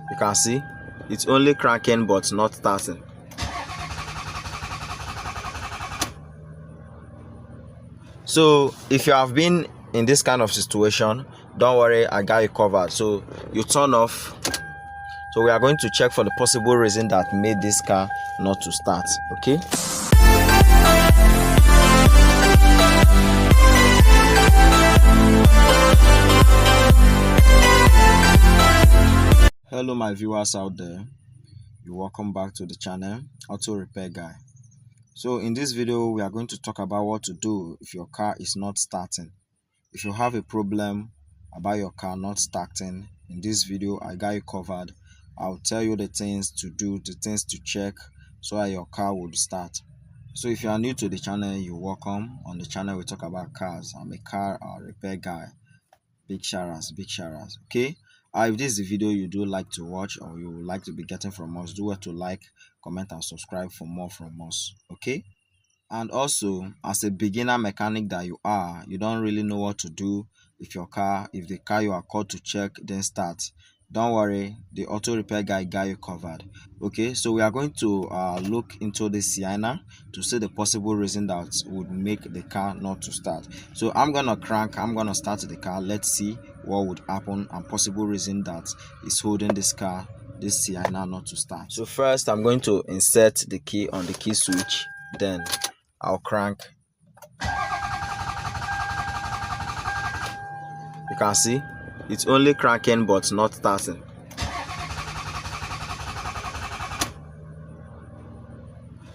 You can see it's only cranking but not starting. So if you have been in this kind of situation, don't worry, I got you covered. So you turn off. So we are going to check for the possible reason that made this car not to start. Okay. Hello my viewers out there, you're welcome back to the channel Auto Repair Guy. So in this video we are going to talk about what to do if your car is not starting. If you have a problem about your car not starting, in this video I got you covered. I'll tell you the things to do, the things to check so that your car would start. So if you are new to the channel, you're welcome. On the channel we talk about cars. I'm a car repair guy. Big shoutouts, okay. If this is the video you do like to watch or you would like to be getting from us, do well to like, comment and subscribe for more from us, okay. And also, as a beginner mechanic that you are, you don't really know what to do if the car you are called to check then start. Don't worry, the Auto Repair Guy got you covered. Okay, so we are going to look into the Sienna to see the possible reason that would make the car not to start. So I'm gonna start the car. Let's see what would happen and possible reason that is holding this Sienna not to start. So first I'm going to insert the key on the key switch, then I'll crank. You can see it's only cranking but not starting.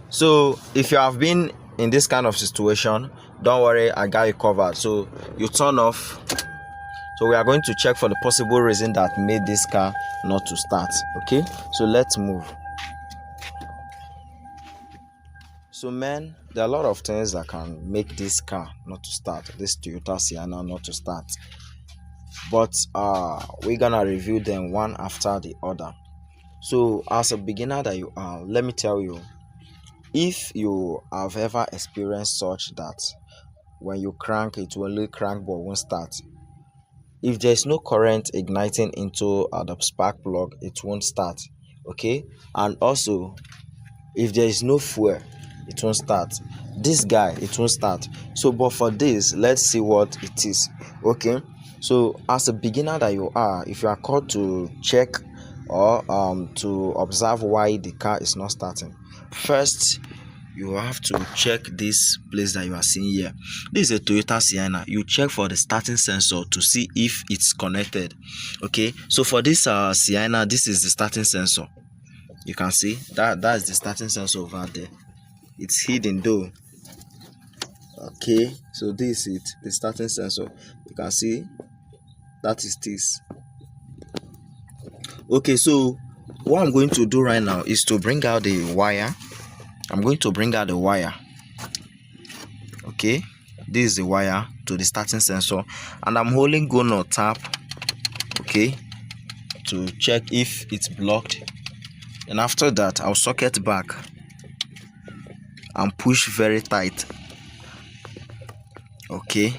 So if you have been in this kind of situation, don't worry, I got you covered. So you turn off. So we are going to check for the possible reason that made this car not to start. Okay, so let's move. So man, there are a lot of things that can make this car not to start, this Toyota Sienna not to start. But we're gonna review them one after the other. So as a beginner that you are, let me tell you, if you have ever experienced such that when you crank, it will only crank but won't start. If there is no current igniting into the spark plug, it won't start. Okay, and also if there is no fuel, it won't start. This guy, it won't start. So but for this, let's see what it is. Okay, so as a beginner that you are, if you are called to check or to observe why the car is not starting, first you have to check this place that you are seeing here. This is a Toyota Sienna. You check for the starting sensor to see if it's connected. Okay, so for this Sienna, this is the starting sensor. You can see that is the starting sensor over there. It's hidden though. Okay, so this is it, the starting sensor. You can see that is this. Okay, so what I'm going to do right now is to bring out the wire. I'm going to bring out the wire. Okay, this is the wire to the starting sensor, and I'm holding go nut tap, okay, to check if it's blocked. And after that, I'll socket back and push very tight. Okay,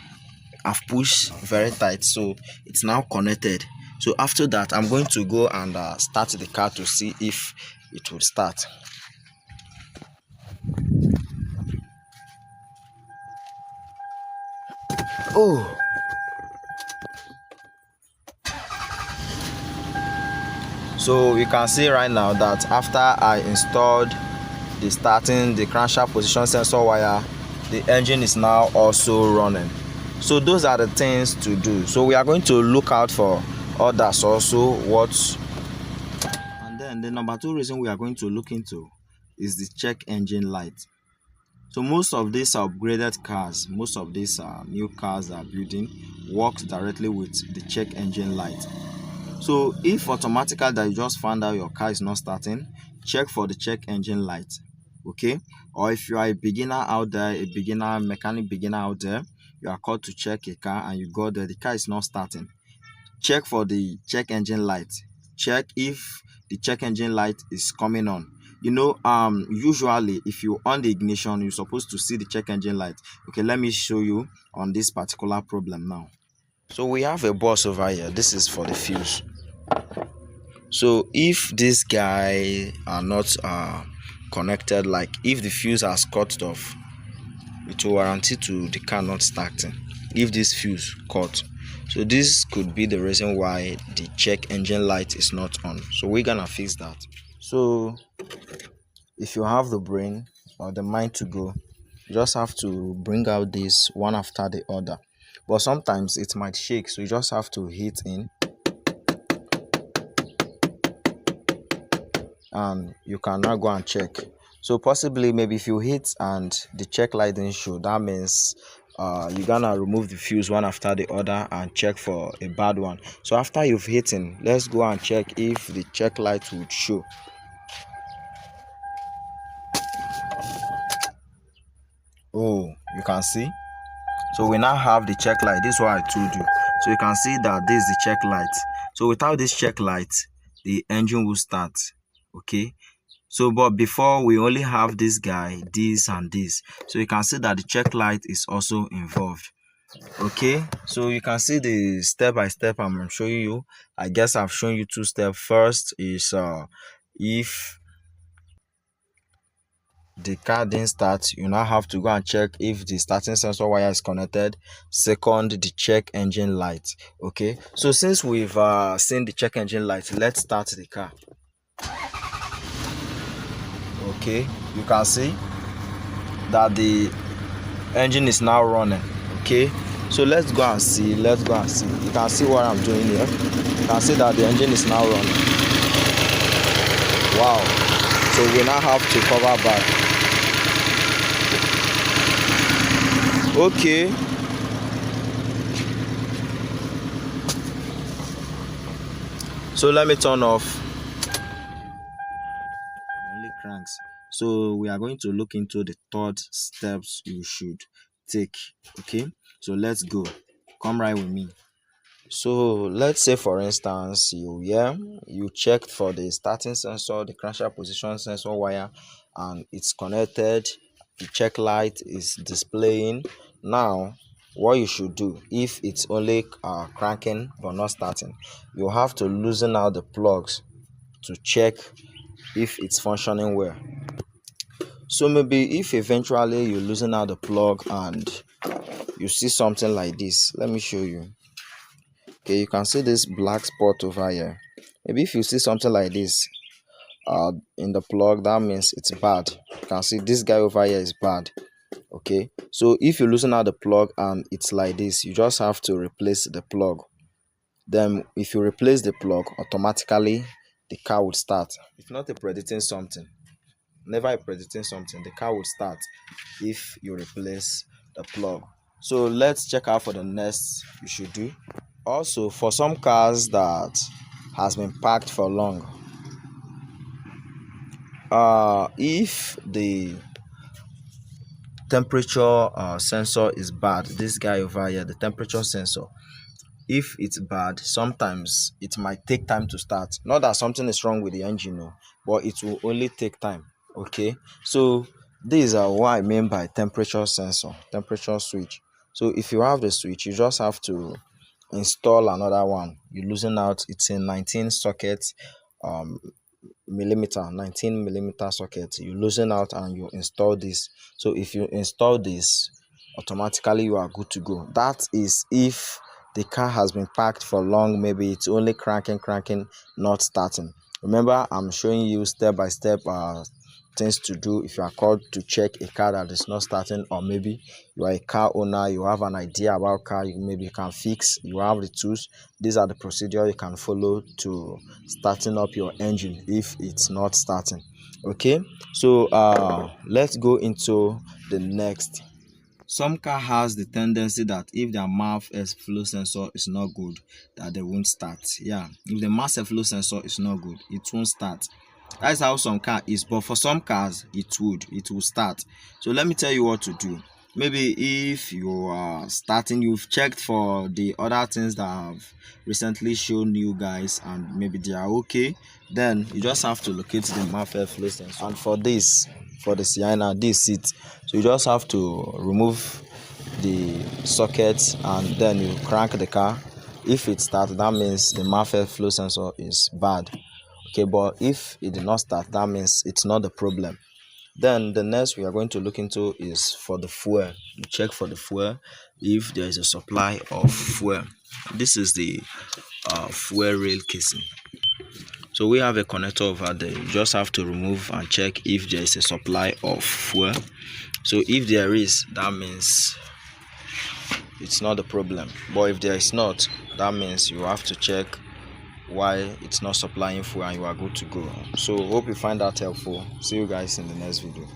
I've pushed very tight, so it's now connected. So after that, I'm going to go and start the car to see if it will start. Oh, so you can see right now that after I installed the crankshaft position sensor wire, the engine is now also running. So those are the things to do. So we are going to look out for others also. And then the number 2 reason we are going to look into is the check engine light. So most of these upgraded cars, most of these new cars that are building, works directly with the check engine light. So if automatically that you just found out your car is not starting, check for the check engine light. Okay, or if you are a beginner out there, mechanic beginner out there, you are called to check a car and you go there, the car is not starting, check for the check engine light. Check if the check engine light is coming on. You know, usually if you on the ignition, you're supposed to see the check engine light. Okay, let me show you on this particular problem now. So we have a bus over here. This is for the fuse. So if this guy are not connected, like if the fuse has cut off, it will warranty to the car not starting if this fuse cut. So this could be the reason why the check engine light is not on. So we're gonna fix that. So if you have the brain or the mind to go, you just have to bring out this one after the other. But sometimes it might shake, so you just have to hit in and you can now go and check. So possibly maybe if you hit and the check light didn't show, that means you're gonna remove the fuse one after the other and check for a bad one. So after you've hit in, let's go and check if the check light would show. Oh, you can see. So we now have the check light. This is what I told you. So you can see that this is the check light. So without this check light, the engine will start. Okay. So but before we only have this guy, this and this. So you can see that the check light is also involved. Okay, so you can see the step by step I'm showing you. I guess I've shown you two steps. First is if the car didn't start, you now have to go and check if the starting sensor wire is connected. Second, the check engine light. Okay, so since we've seen the check engine light, let's start the car. Okay, you can see that the engine is now running. Okay, so let's go and see. You can see what I'm doing here. You can see that the engine is now running. Wow, so we now have to cover back. Okay, so let me turn off only cranks. So we are going to look into the third steps you should take. Okay, so let's go. Come right with me. So let's say for instance you checked for the starting sensor, the crankshaft position sensor wire, and it's connected. The check light is displaying. Now what you should do, if it's only cranking but not starting, you have to loosen out the plugs to check if it's functioning well. So maybe if eventually you loosen out the plug and you see something like this, let me show you. Okay, you can see this black spot over here. Maybe if you see something like this in the plug, that means it's bad. You can see this guy over here is bad. Okay, so if you loosen out the plug and it's like this, you just have to replace the plug. Then if you replace the plug, automatically the car would start. If not predicting something, never predicting something, the car would start if you replace the plug. So let's check out for the next you should do. Also, for some cars that has been parked for long, if the temperature sensor is bad, this guy over here, the temperature sensor, if it's bad, sometimes it might take time to start. Not that something is wrong with the engine, no, but it will only take time. Okay, so these are what I mean by temperature sensor, temperature switch. So if you have the switch, you just have to install another one. You loosen out, it's a 19 socket millimeter 19 millimeter socket. You loosen out and you install this. So if you install this, automatically you are good to go. That is if the car has been parked for long, maybe it's only cranking, not starting. Remember, I'm showing you step by step things to do if you are called to check a car that is not starting, or maybe you are a car owner, you have an idea about car, maybe you can fix, you have the tools. These are the procedure you can follow to starting up your engine if it's not starting. Okay, so let's go into the next. Some car has the tendency that if their mass flow sensor is not good, that they won't start. Yeah, if the mass flow sensor is not good, it won't start. That's how some car is, but for some cars it will start. So let me tell you what to do. Maybe if you are starting, you've checked for the other things that I've recently shown you guys and maybe they are okay, then you just have to locate the mass flow sensor. And for this, for the Sienna, this seat, so you just have to remove the sockets and then you crank the car. If it starts, that means the mass flow sensor is bad. Okay, but if it did not start, that means it's not the problem. Then the next we are going to look into is for the fuel. You check for the fuel if there is a supply of fuel. This is the fuel rail casing. So we have a connector over there. You just have to remove and check if there is a supply of fuel. So if there is, that means it's not the problem. But if there is not, that means you have to check why it's not supplying fuel and you are good to go. So hope you find that helpful. See you guys in the next video.